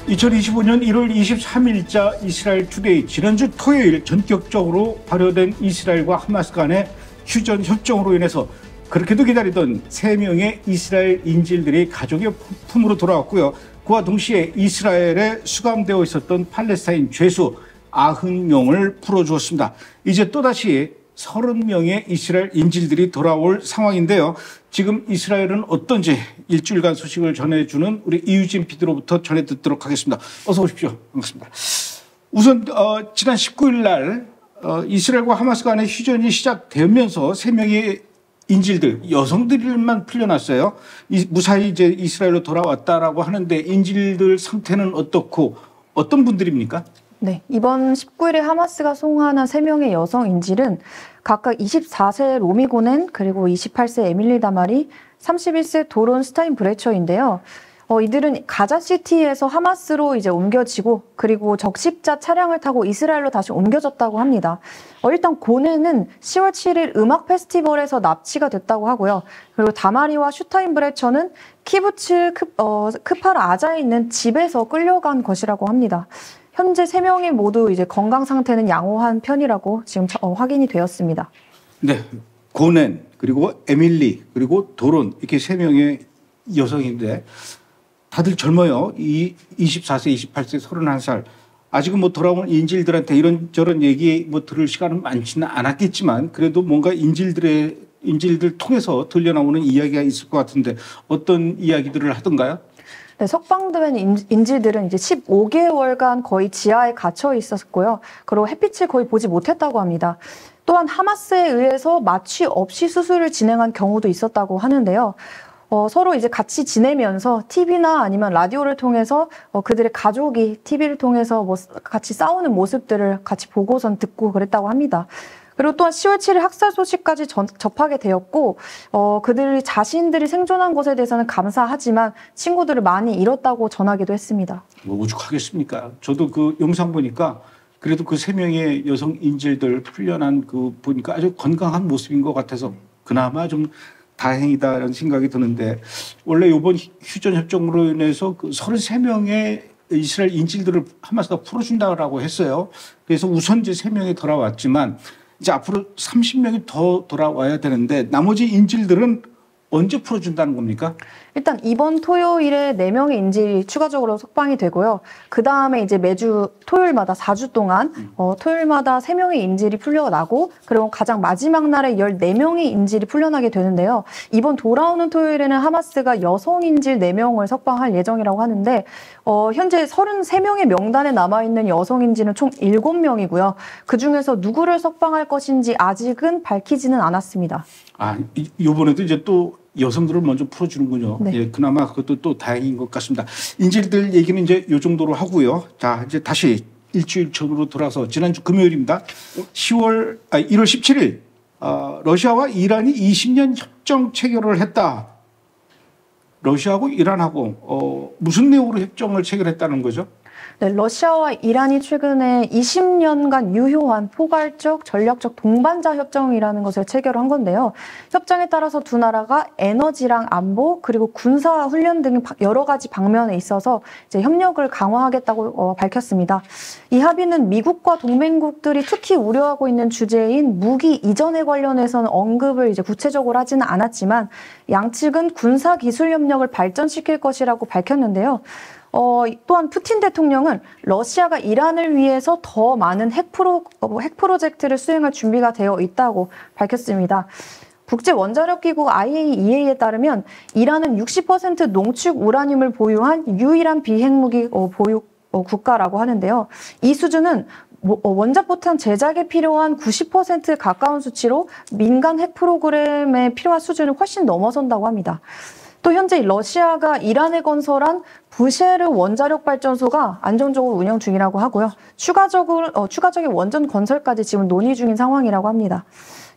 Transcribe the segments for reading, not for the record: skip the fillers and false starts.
(2025년 1월 23일자) 이스라엘 투데이. 지난주 토요일 전격적으로 발효된 이스라엘과 하마스 간의 휴전 협정으로 인해서 그렇게도 기다리던 3명의 이스라엘 인질들이 가족의 품으로 돌아왔고요. 그와 동시에 이스라엘에 수감되어 있었던 팔레스타인 죄수 90명을 풀어주었습니다. 이제 또다시 30명의 이스라엘 인질들이 돌아올 상황인데요. 지금 이스라엘은 어떤지 일주일간 소식을 전해주는 우리 이유진 PD로부터 전해 듣도록 하겠습니다. 어서 오십시오. 반갑습니다. 우선 지난 19일 날 이스라엘과 하마스 간의 휴전이 시작되면서 3명의 인질들, 여성들만 풀려났어요. 무사히 이제 이스라엘로 돌아왔다라고 하는데 인질들 상태는 어떻고 어떤 분들입니까? 네, 이번 19일에 하마스가 송환한 3명의 여성 인질은 각각 24세 로미 고넨, 그리고 28세 에밀리 다마리, 31세 도론 스타인 브레처인데요. 이들은 가자시티에서 하마스로 이제 옮겨지고 그리고 적십자 차량을 타고 이스라엘로 다시 옮겨졌다고 합니다. 일단 고넨은 10월 7일 음악 페스티벌에서 납치가 됐다고 하고요. 그리고 다마리와 슈타인 브레처는 키부츠 크파르 아자에 있는 집에서 끌려간 것이라고 합니다. 현재 3명이 모두 이제 건강 상태는 양호한 편이라고 지금 확인이 되었습니다. 네, 고넨 그리고 에밀리 그리고 도론 이렇게 3명의 여성인데 다들 젊어요. 24세, 28세, 31살. 아직은 뭐 돌아온 인질들한테 이런저런 얘기 뭐 들을 시간은 많지는 않았겠지만 그래도 뭔가 인질들 통해서 들려나오는 이야기가 있을 것 같은데 어떤 이야기들을 하던가요? 네, 석방된 인질들은 이제 15개월간 거의 지하에 갇혀 있었고요. 그리고 햇빛을 거의 보지 못했다고 합니다. 또한 하마스에 의해서 마취 없이 수술을 진행한 경우도 있었다고 하는데요. 서로 이제 같이 지내면서 TV나 아니면 라디오를 통해서 그들의 가족이 TV를 통해서 뭐 같이 싸우는 모습들을 같이 보고선 듣고 그랬다고 합니다. 그리고 또한 10월 7일 학살 소식까지 접하게 되었고 그들이 자신들이 생존한 것에 대해서는 감사하지만 친구들을 많이 잃었다고 전하기도 했습니다. 뭐 오죽하겠습니까? 저도 그 영상 보니까 그래도 그 3명의 여성 인질들 풀려난 그 보니까 아주 건강한 모습인 것 같아서 그나마 좀 다행이다라는 생각이 드는데 원래 이번 휴전 협정으로 인해서 그 33명의 이스라엘 인질들을 하마스가 풀어준다고 했어요. 그래서 우선 이제 3명이 돌아왔지만 이제 앞으로 30명이 더 돌아와야 되는데 나머지 인질들은 언제 풀어준다는 겁니까? 일단 이번 토요일에 4명의 인질이 추가적으로 석방이 되고요. 그 다음에 이제 매주 토요일마다 4주 동안 토요일마다 3명의 인질이 풀려나고 그리고 가장 마지막 날에 14명의 인질이 풀려나게 되는데요. 이번 돌아오는 토요일에는 하마스가 여성 인질 4명을 석방할 예정이라고 하는데 현재 33명의 명단에 남아있는 여성 인질은 총 7명이고요. 그중에서 누구를 석방할 것인지 아직은 밝히지는 않았습니다. 이번에도 이제 또 여성들을 먼저 풀어주는군요. 네. 예, 그나마 그것도 또 다행인 것 같습니다. 인질들 얘기는 이제 이 정도로 하고요. 자, 이제 다시 일주일 전으로 돌아서 지난주 금요일입니다. 1월 17일 러시아와 이란이 20년 협정 체결을 했다. 러시아하고 이란하고 무슨 내용으로 협정을 체결했다는 거죠? 네, 러시아와 이란이 최근에 20년간 유효한 포괄적 전략적 동반자 협정이라는 것을 체결한 건데요. 협정에 따라서 두 나라가 에너지랑 안보 그리고 군사 훈련 등 여러 가지 방면에 있어서 이제 협력을 강화하겠다고 밝혔습니다. 이 합의는 미국과 동맹국들이 특히 우려하고 있는 주제인 무기 이전에 관련해서는 언급을 이제 구체적으로 하지는 않았지만 양측은 군사 기술 협력을 발전시킬 것이라고 밝혔는데요. 또한 푸틴 대통령은 러시아가 이란을 위해서 더 많은 핵 프로젝트를 수행할 준비가 되어 있다고 밝혔습니다. 국제원자력기구 IAEA에 따르면 이란은 60% 농축 우라늄을 보유한 유일한 비핵무기 보유 국가라고 하는데요. 이 수준은 원자포탄 제작에 필요한 90%에 가까운 수치로 민간 핵 프로그램에 필요한 수준을 훨씬 넘어선다고 합니다. 또 현재 러시아가 이란에 건설한 부쉐르 원자력 발전소가 안정적으로 운영 중이라고 하고요. 추가적인 원전 건설까지 지금 논의 중인 상황이라고 합니다.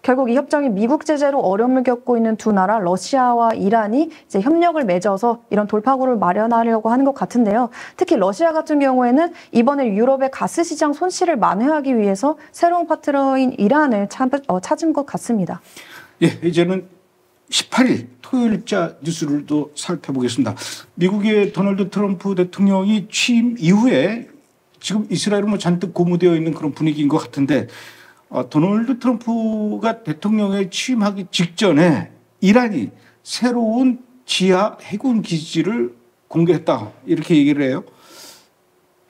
결국 이 협정이 미국 제재로 어려움을 겪고 있는 두 나라 러시아와 이란이 이제 협력을 맺어서 이런 돌파구를 마련하려고 하는 것 같은데요. 특히 러시아 같은 경우에는 이번에 유럽의 가스 시장 손실을 만회하기 위해서 새로운 파트너인 이란을 찾은 것 같습니다. 예, 이제는 18일 토요일자 뉴스를 또 살펴보겠습니다. 미국의 도널드 트럼프 대통령이 취임 이후에 지금 이스라엘은 뭐 잔뜩 고무되어 있는 그런 분위기인 것 같은데 도널드 트럼프가 대통령에 취임하기 직전에 이란이 새로운 지하 해군 기지를 공개했다 이렇게 얘기를 해요.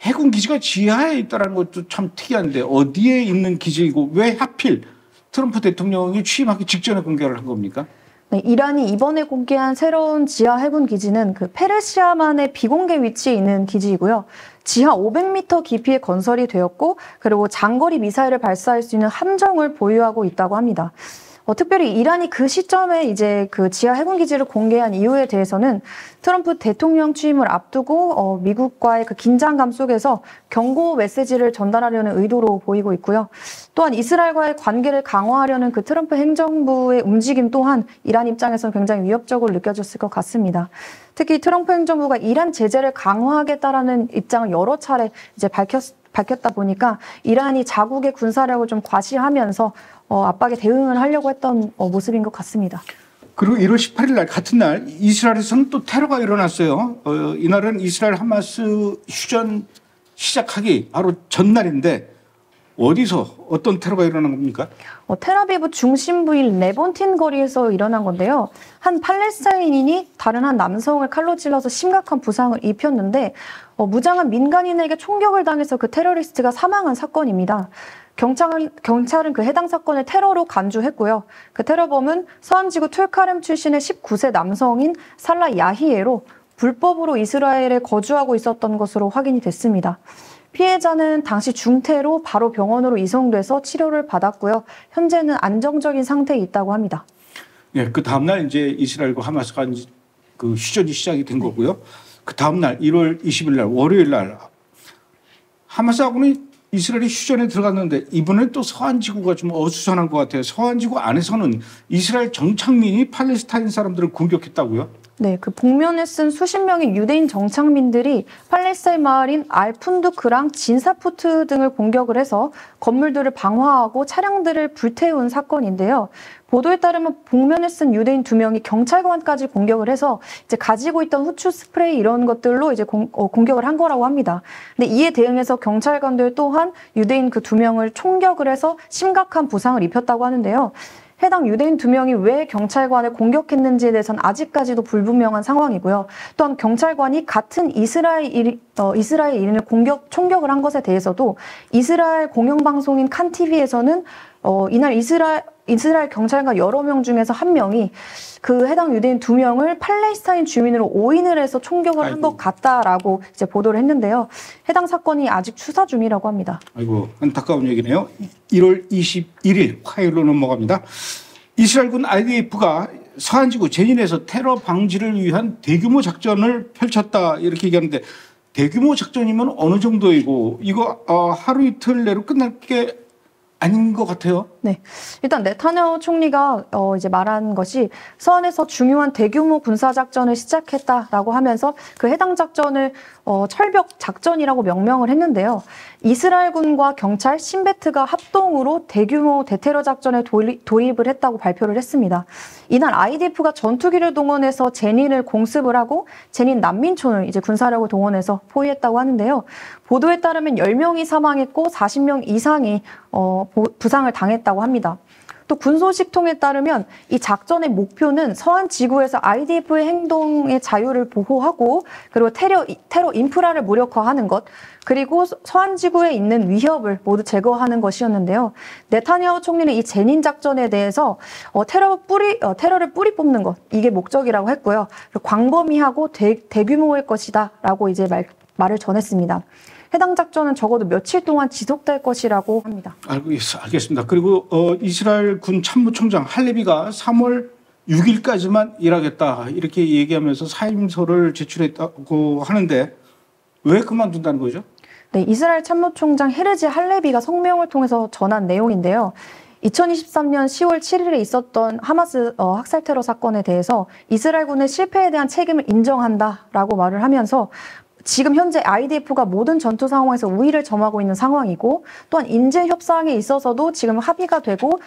해군 기지가 지하에 있다는 것도 참 특이한데 어디에 있는 기지이고 왜 하필 트럼프 대통령이 취임하기 직전에 공개를 한 겁니까? 네, 이란이 이번에 공개한 새로운 지하 해군 기지는 그 페르시아만의 비공개 위치에 있는 기지이고요. 지하 500m 깊이에 건설이 되었고 그리고 장거리 미사일을 발사할 수 있는 함정을 보유하고 있다고 합니다. 특별히 이란이 그 시점에 이제 그 지하 해군 기지를 공개한 이유에 대해서는 트럼프 대통령 취임을 앞두고 미국과의 그 긴장감 속에서 경고 메시지를 전달하려는 의도로 보이고 있고요. 또한 이스라엘과의 관계를 강화하려는 그 트럼프 행정부의 움직임 또한 이란 입장에서는 굉장히 위협적으로 느껴졌을 것 같습니다. 특히 트럼프 행정부가 이란 제재를 강화하겠다라는 입장을 여러 차례 이제 밝혔다 보니까 이란이 자국의 군사력을 좀 과시하면서 압박에 대응을 하려고 했던 모습인 것 같습니다. 그리고 1월 18일 날 같은 날 이스라엘에서는 또 테러가 일어났어요. 이날은 이스라엘 하마스 휴전 시작하기 바로 전날인데 어디서 어떤 테러가 일어난 겁니까? 텔아비브 중심부인 레본틴 거리에서 일어난 건데요. 한 팔레스타인인이 다른 한 남성을 칼로 찔러서 심각한 부상을 입혔는데 무장한 민간인에게 총격을 당해서 그 테러리스트가 사망한 사건입니다. 경찰은 그 해당 사건을 테러로 간주했고요. 그 테러범은 서안지구 툴카렘 출신의 19세 남성인 살라 야히에로 불법으로 이스라엘에 거주하고 있었던 것으로 확인이 됐습니다. 피해자는 당시 중태로 바로 병원으로 이송돼서 치료를 받았고요. 현재는 안정적인 상태에 있다고 합니다. 예, 그 다음날 이제 이스라엘과 하마스가 그 휴전이 시작이 된 거고요. 그 다음날 1월 20일 날 월요일 날 하마스하고는 이스라엘이 휴전에 들어갔는데 이번엔 또 서안지구가 좀 어수선한 것 같아요. 서안지구 안에서는 이스라엘 정착민이 팔레스타인 사람들을 공격했다고요? 네, 그 복면에 쓴 수십 명의 유대인 정착민들이 팔레스타인 마을인 알푼두크랑 진사푸트 등을 공격을 해서 건물들을 방화하고 차량들을 불태운 사건인데요. 보도에 따르면 복면에 쓴 유대인 2명이 경찰관까지 공격을 해서 이제 가지고 있던 후추 스프레이 이런 것들로 이제 공격을 한 거라고 합니다. 근데 이에 대응해서 경찰관들 또한 유대인 그 2명을 총격을 해서 심각한 부상을 입혔다고 하는데요. 해당 유대인 2명이 왜 경찰관을 공격했는지에 대해서는 아직까지도 불분명한 상황이고요. 또한 경찰관이 같은 이스라엘인을 총격을 한 것에 대해서도 이스라엘 공영방송인 칸TV에서는 이날 이스라엘 경찰관 여러 명 중에서 한 명이 그 해당 유대인 2명을 팔레스타인 주민으로 오인을 해서 총격을 한 것 같다라고 이제 보도를 했는데요. 해당 사건이 아직 수사 중이라고 합니다. 아이고 안타까운 얘기네요. 1월 21일 화요일로 넘어갑니다. 이스라엘군 IDF가 서안지구 제닌에서 테러 방지를 위한 대규모 작전을 펼쳤다 이렇게 얘기하는데 대규모 작전이면 어느 정도이고 이거 하루 이틀 내로 끝날 게 아닌 것 같아요. 네, 일단 네타냐후 총리가 이제 말한 것이 서안에서 중요한 대규모 군사 작전을 시작했다라고 하면서 그 해당 작전을 철벽 작전이라고 명명을 했는데요. 이스라엘군과 경찰, 신베트가 합동으로 대규모 대테러 작전에 돌입을 했다고 발표를 했습니다. 이날 IDF가 전투기를 동원해서 제닌을 공습을 하고 제닌 난민촌을 이제 군사력을 동원해서 포위했다고 하는데요. 보도에 따르면 10명이 사망했고 40명 이상이 부상을 당했다고 합니다. 또 군소식통에 따르면 이 작전의 목표는 서안 지구에서 IDF의 행동의 자유를 보호하고 그리고 테러 인프라를 무력화하는 것 그리고 서안 지구에 있는 위협을 모두 제거하는 것이었는데요. 네타냐후 총리는 이 제닌 작전에 대해서 테러를 뿌리 뽑는 것 이게 목적이라고 했고요. 광범위하고 대규모일 것이다라고 이제 말을 전했습니다. 해당 작전은 적어도 며칠 동안 지속될 것이라고 합니다. 알겠습니다. 그리고 이스라엘 군 참모총장 할레비가 3월 6일까지만 일하겠다 이렇게 얘기하면서 사임서를 제출했다고 하는데 왜 그만둔다는 거죠? 네, 이스라엘 참모총장 헤르지 할레비가 성명을 통해서 전한 내용인데요. 2023년 10월 7일에 있었던 하마스 학살 테러 사건에 대해서 이스라엘군의 실패에 대한 책임을 인정한다라고 말을 하면서 지금 현재 IDF가 모든 전투 상황에서 우위를 점하고 있는 상황이고 또한 인재 협상에 있어서도 지금 합의가 되고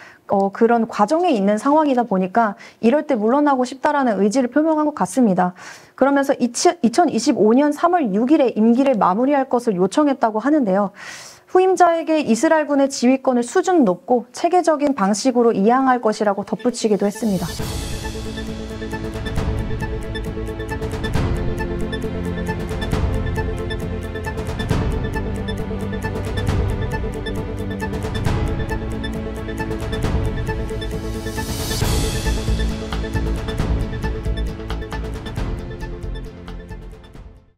그런 과정에 있는 상황이다 보니까 이럴 때 물러나고 싶다라는 의지를 표명한 것 같습니다. 그러면서 2025년 3월 6일에 임기를 마무리할 것을 요청했다고 하는데요. 후임자에게 이스라엘군의 지휘권을 수준 높고 체계적인 방식으로 이양할 것이라고 덧붙이기도 했습니다.